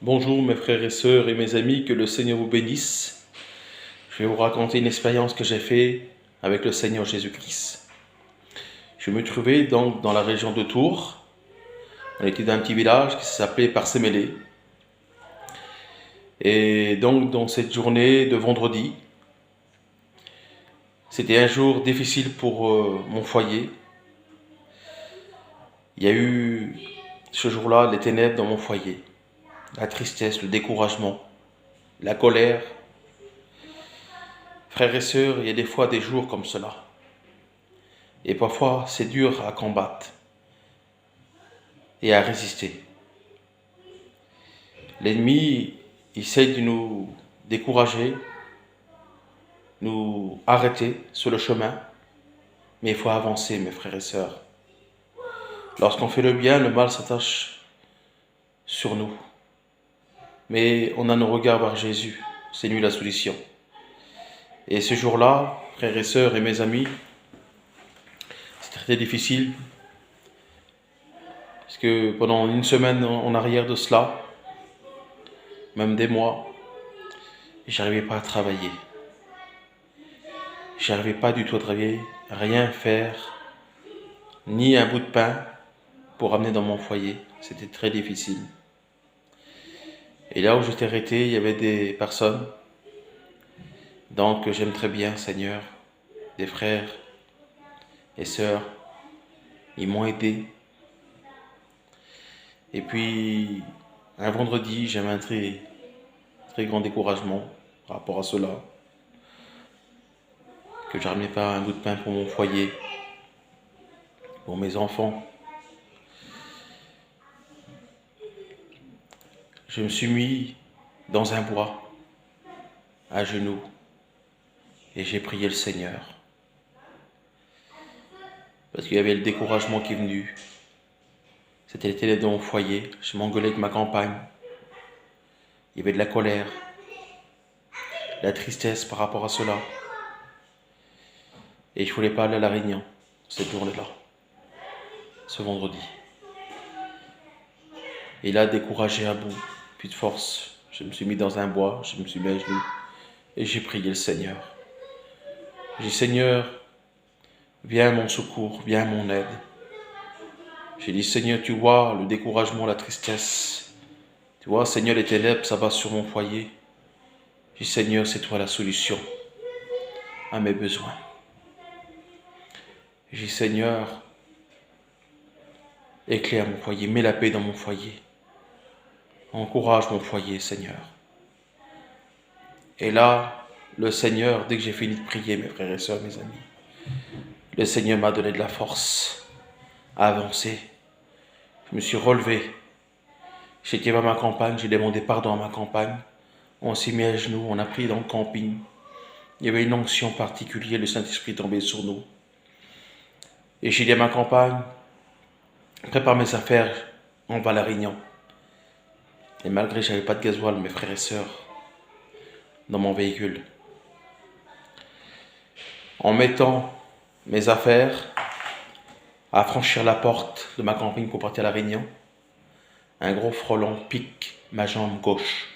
Bonjour mes frères et sœurs et mes amis, que le Seigneur vous bénisse. Je vais vous raconter une expérience que j'ai faite avec le Seigneur Jésus-Christ. Je me trouvais donc dans la région de Tours. On était dans un petit village qui s'appelait Parcémélé. Et donc dans cette journée de vendredi, c'était un jour difficile pour mon foyer. Il y a eu ce jour-là les ténèbres dans mon foyer, la tristesse, le découragement, la colère. Frères et sœurs, il y a des fois des jours comme cela. Et parfois, c'est dur à combattre et à résister. L'ennemi essaie de nous décourager, nous arrêter sur le chemin, mais il faut avancer, mes frères et sœurs. Lorsqu'on fait le bien, le mal s'attache sur nous. Mais on a nos regards vers Jésus, c'est lui la solution. Et ce jour-là, frères et sœurs et mes amis, c'était très difficile, parce que pendant une semaine en arrière de cela, même des mois, j'arrivais pas à travailler. J'arrivais pas du tout à travailler, rien faire, ni un bout de pain pour ramener dans mon foyer. C'était très difficile. Et là où j'étais arrêté, il y avait des personnes, donc que j'aime très bien, Seigneur, des frères et sœurs. Ils m'ont aidé. Et puis, un vendredi, j'avais un très grand découragement par rapport à cela, que je ramenais pas un bout de pain pour mon foyer, pour mes enfants. Je me suis mis dans un bois, à genoux, et j'ai prié le Seigneur. Parce qu'il y avait le découragement qui est venu. C'était les ténèbres dans mon foyer, je m'engueulais avec ma compagne. Il y avait de la colère, la tristesse par rapport à cela. Et je ne voulais pas aller à la Réunion, cette journée-là, ce vendredi. Et là, découragé à bout, plus de force, je me suis mis dans un bois, je me suis mis à genoux, et j'ai prié le Seigneur. J'ai dit, Seigneur, viens à mon secours, viens à mon aide. J'ai dit, Seigneur, tu vois le découragement, la tristesse. Tu vois, Seigneur, les ténèbres, ça va sur mon foyer. J'ai dit, Seigneur, c'est toi la solution à mes besoins. J'ai dit, Seigneur, éclaire mon foyer, mets la paix dans mon foyer. Encourage mon foyer, Seigneur. Et là, le Seigneur, dès que j'ai fini de prier, mes frères et sœurs, mes amis, le Seigneur m'a donné de la force à avancer. Je me suis relevé. J'étais à ma compagne, j'ai demandé pardon à ma compagne. On s'est mis à genoux, on a prié dans le camping. Il y avait une onction particulière, le Saint-Esprit tombait sur nous. Et j'ai dit à ma compagne, prépare mes affaires, on va à la Réunion. Et malgré que je n'avais pas de gasoil, mes frères et sœurs, dans mon véhicule, en mettant mes affaires à franchir la porte de ma camping pour partir à la Réunion, un gros frelon pique ma jambe gauche.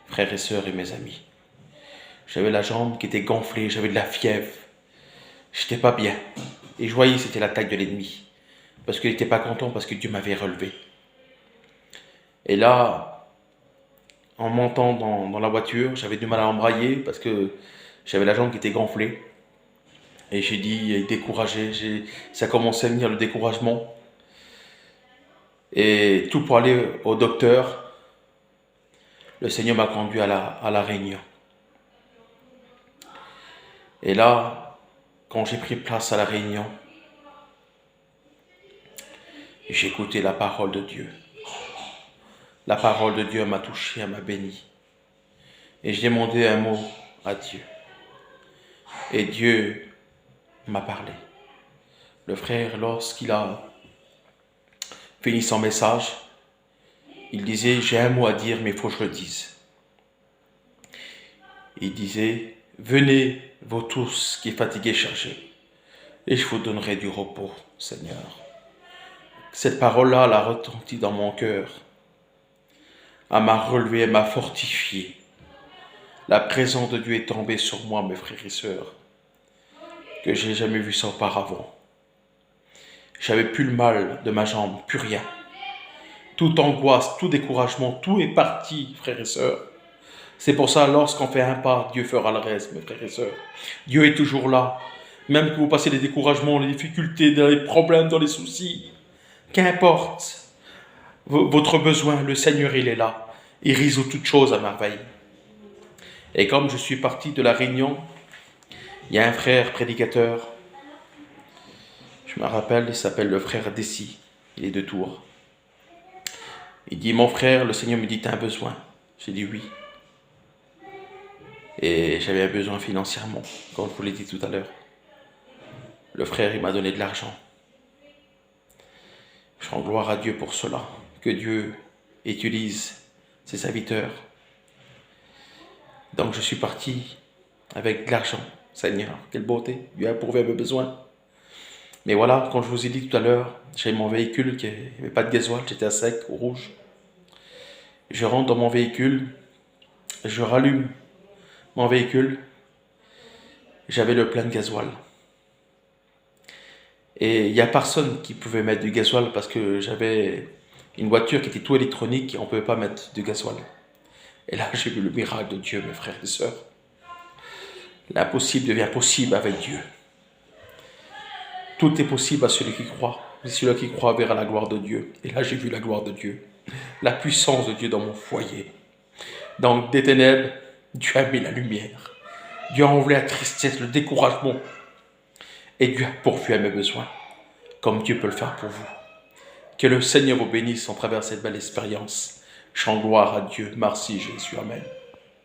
Frères et sœurs et mes amis, j'avais la jambe qui était gonflée, j'avais de la fièvre, j'étais pas bien. Et je voyais c'était l'attaque de l'ennemi, parce qu'il n'était pas content, parce que Dieu m'avait relevé. Et là, en montant dans la voiture, j'avais du mal à embrayer, parce que j'avais la jambe qui était gonflée. Et j'ai dit, découragé, ça commençait à venir le découragement. Et tout pour aller au docteur, le Seigneur m'a conduit à la Réunion. Et là, quand j'ai pris place à la Réunion, j'ai écouté la parole de Dieu. La parole de Dieu m'a touché, elle m'a béni. Et j'ai demandé un mot à Dieu. Et Dieu m'a parlé. Le frère, lorsqu'il a fini son message, il disait, j'ai un mot à dire, mais il faut que je le dise. Il disait, venez, vous tous qui êtes fatigués, chargés, et je vous donnerai du repos, Seigneur. Cette parole-là, elle a retenti dans mon cœur. m'a relevé, elle m'a fortifié. La présence de Dieu est tombée sur moi, mes frères et sœurs, que j'ai jamais vu ça auparavant. J'avais plus le mal de ma jambe, plus rien. Toute angoisse, tout découragement, tout est parti, frères et sœurs. C'est pour ça, lorsqu'on fait un pas, Dieu fera le reste, mes frères et sœurs. Dieu est toujours là. Même que vous passez les découragements, les difficultés, dans les problèmes, dans les soucis, qu'importe votre besoin, le Seigneur, il est là. Il résout toutes choses à merveille. Et comme je suis parti de la Réunion, il y a un frère prédicateur, je me rappelle, il s'appelle le frère Dessy, il est de Tours. Il dit, mon frère, le Seigneur me dit, tu as un besoin. J'ai dit oui. Et j'avais un besoin financièrement, comme je vous l'ai dit tout à l'heure. Le frère, il m'a donné de l'argent. Je rends gloire à Dieu pour cela, que Dieu utilise ses serviteurs. Donc je suis parti avec de l'argent. Seigneur, quelle beauté, Dieu a pourvu à mes besoins. Mais voilà, comme je vous ai dit tout à l'heure, j'avais mon véhicule, qui n'avait pas de gasoil, j'étais à sec, au rouge. Je rentre dans mon véhicule, je rallume mon véhicule, j'avais le plein de gasoil. Et il n'y a personne qui pouvait mettre du gasoil parce que j'avais une voiture qui était tout électronique et on ne pouvait pas mettre du gasoil. Et là, j'ai vu le miracle de Dieu, mes frères et sœurs. L'impossible devient possible avec Dieu. Tout est possible à celui qui croit. Et celui qui croit verra la gloire de Dieu. Et là, j'ai vu la gloire de Dieu. La puissance de Dieu dans mon foyer. Donc, des ténèbres, Dieu a mis la lumière. Dieu a enlevé la tristesse, le découragement. Et Dieu a pourvu à mes besoins, comme Dieu peut le faire pour vous. Que le Seigneur vous bénisse en travers cette belle expérience. Je rends gloire à Dieu. Merci Jésus. Amen.